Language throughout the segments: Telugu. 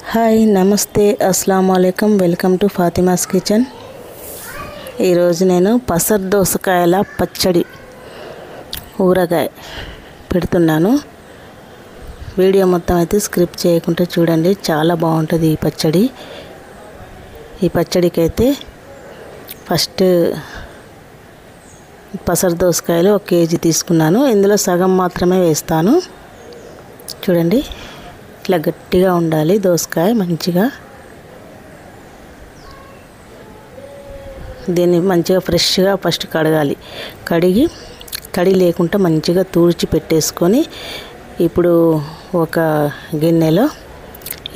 హాయ్ నమస్తే అస్సలాము అలైకుం వెల్కమ్ టు ఫాతిమాస్ కిచెన్. ఈరోజు నేను పసర్ దోసకాయల పచ్చడి ఊరగాయ పెడుతున్నాను. వీడియో మొత్తం అయితే స్క్రిప్ట్ చేయకుండా చూడండి, చాలా బాగుంటుంది ఈ పచ్చడి. ఈ పచ్చడికి అయితే ఫస్ట్ పసర్ దోసకాయలు 1 కేజీ తీసుకున్నాను. ఇందులో సగం మాత్రమే వేస్తాను. చూడండి, ఇట్లా గట్టిగా ఉండాలి దోసకాయ మంచిగా. దీన్ని మంచిగా ఫ్రెష్గా ఫస్ట్ కడగాలి. కడిగి తడి లేకుండా మంచిగా తూర్చి పెట్టేసుకొని ఇప్పుడు ఒక గిన్నెలో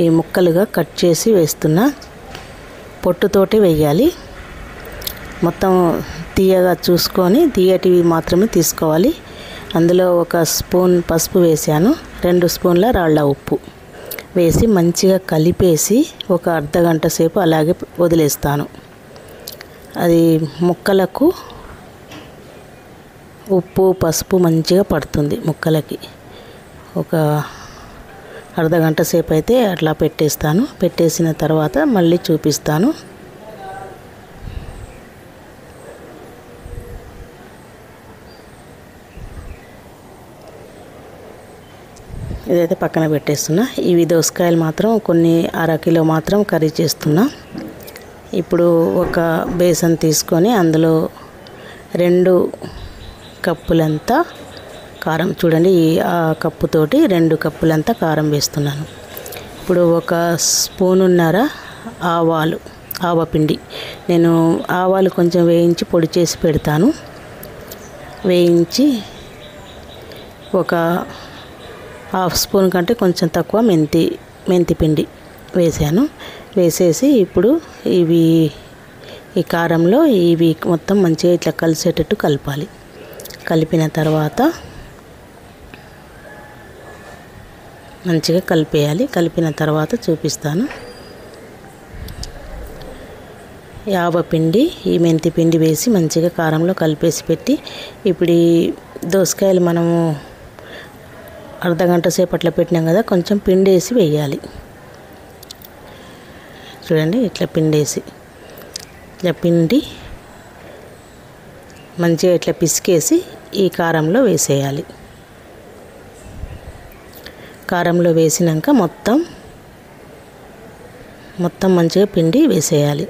ఈ ముక్కలుగా కట్ చేసి వేస్తున్నా. పొట్టుతోటి వేయాలి. మొత్తం తీయగా చూసుకొని తీయటివి మాత్రమే తీసుకోవాలి. అందులో 1 స్పూన్ పసుపు వేసాను, 2 స్పూన్ల రాళ్ళ ఉప్పు వేసి మంచిగా కలిపేసి ఒక అర్ధగంట సేపు అలాగే వదిలేస్తాను. అది ముక్కలకు ఉప్పు పసుపు మంచిగా పడుతుంది ముక్కలకి. ఒక అర్ధగంట సేపు అయితే అట్లా పెట్టేస్తాను. పెట్టేసిన తర్వాత మళ్ళీ చూపిస్తాను. ఇదైతే పక్కన పెట్టేస్తున్నా. ఇవి దోసకాయలు మాత్రం కొన్ని 1/2 కిలో మాత్రం కర్రీ చేస్తున్నా. ఇప్పుడు ఒక బేసన్ తీసుకొని అందులో 2 కప్పులంతా కారం, చూడండి ఆ కప్పుతోటి 2 కప్పులంతా కారం వేస్తున్నాను. ఇప్పుడు 1 స్పూనున్నర ఆవపిండి. నేను ఆవాలు కొంచెం వేయించి పొడి చేసి పెడతాను. వేయించి ఒక 1/2 స్పూన్ కంటే కొంచెం తక్కువ మెంతి పిండి వేసాను. వేసేసి ఇప్పుడు ఈ కారంలో ఇవి మొత్తం మంచిగా ఇట్లా కలిసేటట్టు కలపాలి. కలిపిన తర్వాత మంచిగా కలిపేయాలి. కలిపిన తర్వాత చూపిస్తాను. ఆవపిండి ఈ మెంతి పిండి వేసి మంచిగా కారంలో కలిపేసి పెట్టి ఇప్పుడు ఈ దోసకాయలు మనము అర్ధగంట సేపు అట్లా పెట్టినాం కదా, కొంచెం పిండి వేసి వేయాలి. చూడండి, ఇట్లా పిండేసి ఇట్లా పిండి మంచిగా ఇట్లా పిసికేసి ఈ కారంలో వేసేయాలి. కారంలో వేసినాక మొత్తం మంచిగా పిండి వేసేయాలి.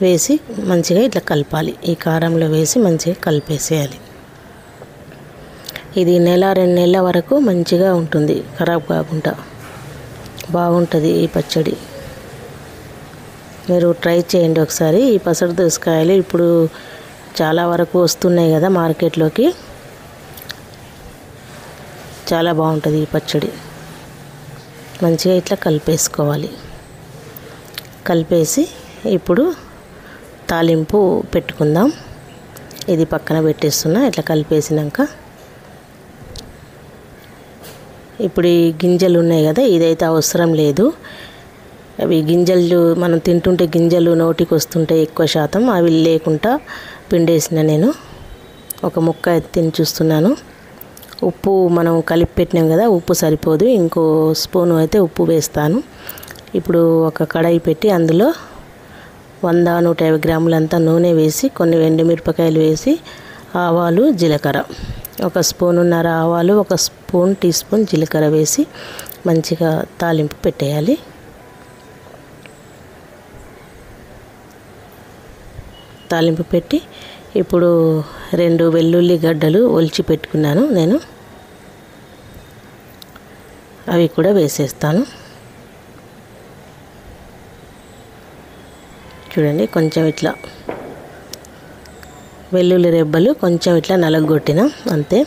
వేసి మంచిగా ఇట్లా కలపాలి. ఈ కారంలో వేసి మంచిగా కలిపేసేయాలి. ఇది 1-2 నెలల వరకు మంచిగా ఉంటుంది, ఖరాబ్ కాకుండా బాగుంటుంది ఈ పచ్చడి. మీరు ట్రై చేయండి ఒకసారి. ఈ పసరు దోసకాయలు ఇప్పుడు చాలా వరకు వస్తున్నాయి కదా మార్కెట్లోకి. చాలా బాగుంటుంది ఈ పచ్చడి. మంచిగా ఇట్లా కలిపేసుకోవాలి. కలిపేసి ఇప్పుడు తాలింపు పెట్టుకుందాం. ఇది పక్కన పెట్టేస్తున్నా. ఇట్లా కలిపేసినాక ఇప్పుడు ఈ గింజలు ఉన్నాయి కదా, ఇదైతే అవసరం లేదు. అవి గింజలు మనం తింటుంటే గింజలు నోటికి వస్తుంటే ఎక్కువ శాతం అవి లేకుండా పిండేసిన నేను ఒక ముక్క అయితే తిని చూస్తున్నాను. ఉప్పు మనం కలిపి పెట్టినాం కదా, ఉప్పు సరిపోదు, ఇంకో స్పూను అయితే ఉప్పు వేస్తాను. ఇప్పుడు ఒక కడాయి పెట్టి అందులో 100-150 గ్రాములంతా నూనె వేసి కొన్ని ఎండుమిరపకాయలు వేసి ఆవాలు జీలకర్ర 1 స్పూనున్నర ఆవాలు 1 టీ స్పూన్ జీలకర్ర వేసి మంచిగా తాలింపు పెట్టేయాలి. తాలింపు పెట్టి ఇప్పుడు 2 వెల్లుల్లి గడ్డలు ఒలిచి పెట్టుకున్నాను నేను, అవి కూడా వేసేస్తాను. చూడండి, కొంచెం ఇట్లా వెల్లుల్లి రెబ్బలు కొంచెం ఇట్లా నలగొట్టిన అంతే.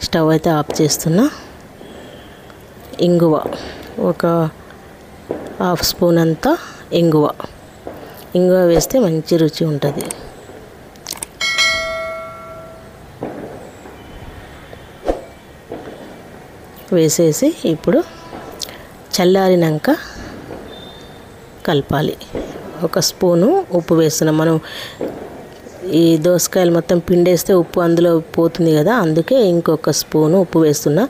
స్టవ్ అయితే ఆఫ్ చేస్తున్నా. ఇంగువ 1/2 స్పూన్ అంతా ఇంగువ వేస్తే మంచి రుచి ఉంటుంది. వేసేసి ఇప్పుడు చల్లారినాక కలపాలి. 1 స్పూను ఉప్పు వేస్తున్నాం. మనం ఈ దోసకాయలు మొత్తం పిండేస్తే ఉప్పు అందులో పోతుంది కదా, అందుకే ఇంకొక స్పూను ఉప్పు వేస్తున్నా.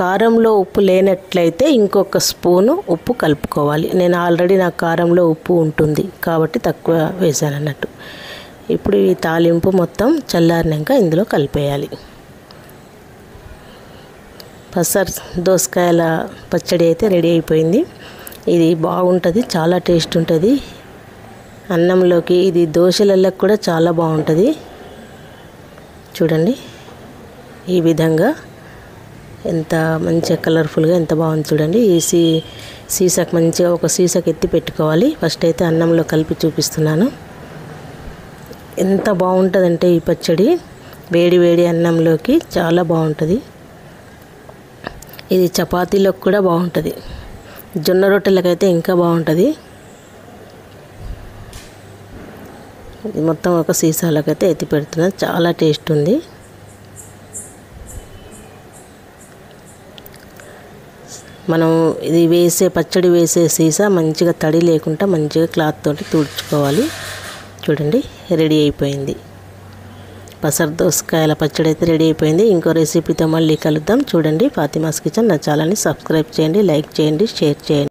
కారంలో ఉప్పు లేనట్లయితే ఇంకొక స్పూను ఉప్పు కలుపుకోవాలి. నేను ఆల్రెడీ నా కారంలో ఉప్పు ఉంటుంది కాబట్టి తక్కువ వేసాను అన్నట్టు. ఇప్పుడు ఈ తాలింపు మొత్తం చల్లారినాక ఇందులో కలిపేయాలి. పసర్ దోసకాయల పచ్చడి అయితే రెడీ అయిపోయింది. ఇది బాగుంటుంది, చాలా టేస్ట్ ఉంటుంది. అన్నంలోకి ఇది దోశలకు కూడా చాలా బాగుంటుంది. చూడండి ఈ విధంగా ఎంత మంచిగా కలర్ఫుల్గా ఎంత బాగుంది చూడండి. ఈ సీసాకు మంచిగా ఒక సీసాకి ఎత్తి పెట్టుకోవాలి. ఫస్ట్ అయితే అన్నంలో కలిపి చూపిస్తున్నాను. ఎంత బాగుంటుందంటే ఈ పచ్చడి వేడి వేడి అన్నంలోకి చాలా బాగుంటుంది. ఇది చపాతీలోకి కూడా బాగుంటుంది, జొన్న రొట్టెలకైతే ఇంకా బాగుంటుంది. ఇది మొత్తం ఒక సీసాలకైతే ఎత్తి పెడుతున్నాను. చాలా టేస్ట్ ఉంది. మనం ఇది పచ్చడి వేసే సీసా మంచిగా తడి లేకుండా మంచిగా క్లాత్ తోటి తుడుచుకోవాలి. చూడండి రెడీ అయిపోయింది. పసర్ దోసకాయల పచ్చడి అయితే రెడీ అయిపోయింది. ఇంకో రెసిపీతో మళ్ళీ కలుద్దాం. చూడండి ఫాతిమాస్ కిచెన్. నా ఛానల్ని సబ్స్క్రైబ్ చేయండి, లైక్ చేయండి, షేర్ చేయండి.